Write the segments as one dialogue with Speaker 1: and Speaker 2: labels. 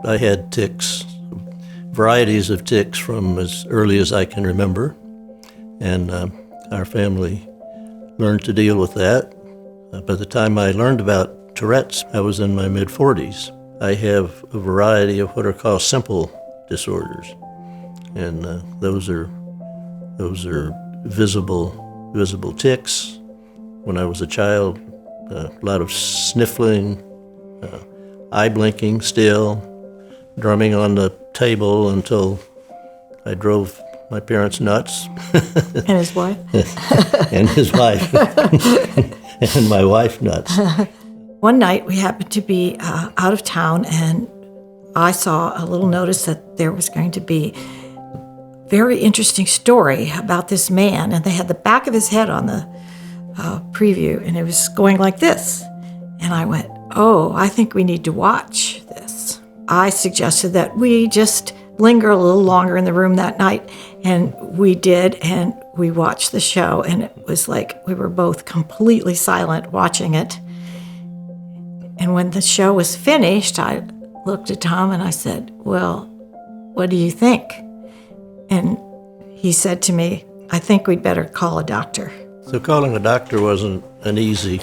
Speaker 1: I had tics, varieties of tics from as early as I can remember, and our family learned to deal with that. By the time I learned about Tourette's, I was in my mid-40s. I have a variety of what are called simple disorders, and those are visible tics. When I was a child, a lot of sniffling, eye blinking still, drumming on the table until I drove my parents nuts.
Speaker 2: And his wife?
Speaker 1: And his wife. And my wife nuts.
Speaker 2: One night we happened to be out of town, and I saw a little notice that there was going to be a very interesting story about this man, and they had the back of his head on the preview, and it was going like this. And I went, oh, I think we need to watch this. I suggested that we just linger a little longer in the room that night, and we did, and we watched the show, and it was like we were both completely silent watching it. And when the show was finished, I looked at Tom and I said, well, what do you think? And he said to me, I think we'd better call a doctor.
Speaker 1: So calling a doctor wasn't an easy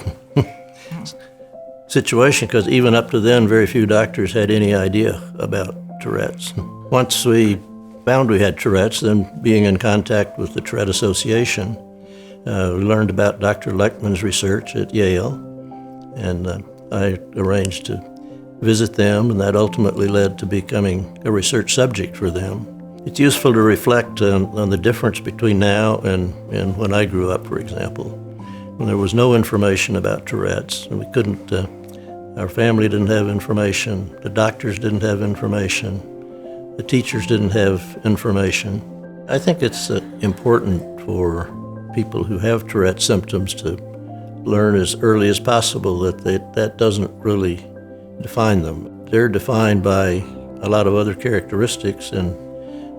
Speaker 1: situation, because even up to then, very few doctors had any idea about Tourette's. Once we found we had Tourette's, then being in contact with the Tourette Association, we learned about Dr. Leckman's research at Yale, and I arranged to visit them, and that ultimately led to becoming a research subject for them. It's useful to reflect on the difference between now and when I grew up, for example, when there was no information about Tourette's, and we couldn't, our family didn't have information, the doctors didn't have information, the teachers didn't have information. I think it's important for people who have Tourette symptoms to learn as early as possible that doesn't really define them. They're defined by a lot of other characteristics, and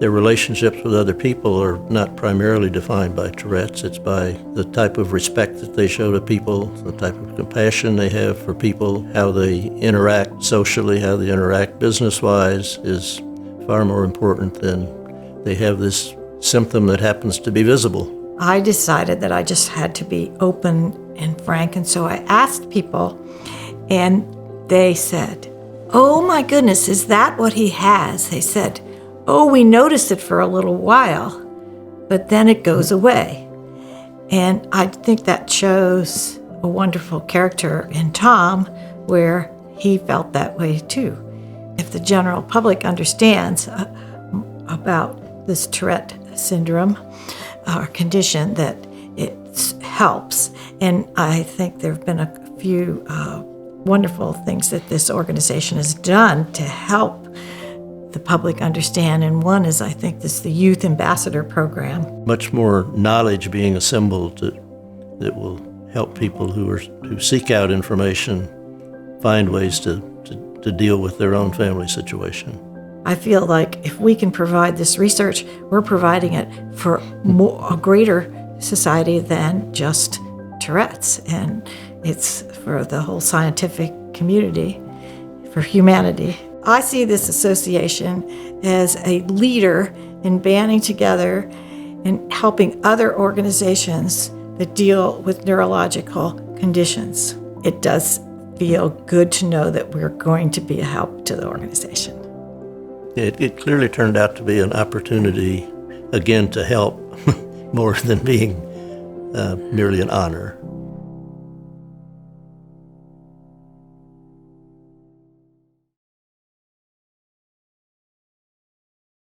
Speaker 1: their relationships with other people are not primarily defined by Tourette's. It's by the type of respect that they show to people, the type of compassion they have for people, how they interact socially, how they interact business-wise is far more important than they have this symptom that happens to be visible.
Speaker 2: I decided that I just had to be open and frank, and so I asked people, and they said, oh my goodness, is that what he has? They said, oh, we noticed it for a little while, but then it goes away. And I think that shows a wonderful character in Tom, where he felt that way too. If the general public understands about this Tourette syndrome or condition, that it helps. And I think there have been a few wonderful things that this organization has done to help the public understand, and one is, I think, the Youth Ambassador Program.
Speaker 1: Much more knowledge being assembled that will help people who seek out information find ways to deal with their own family situation.
Speaker 2: I feel like if we can provide this research, we're providing it for a greater society than just Tourette's, and it's for the whole scientific community, for humanity. I see this association as a leader in banding together and helping other organizations that deal with neurological conditions. It does feel good to know that we're going to be a help to the organization.
Speaker 1: It clearly turned out to be an opportunity, again, to help more than being merely an honor.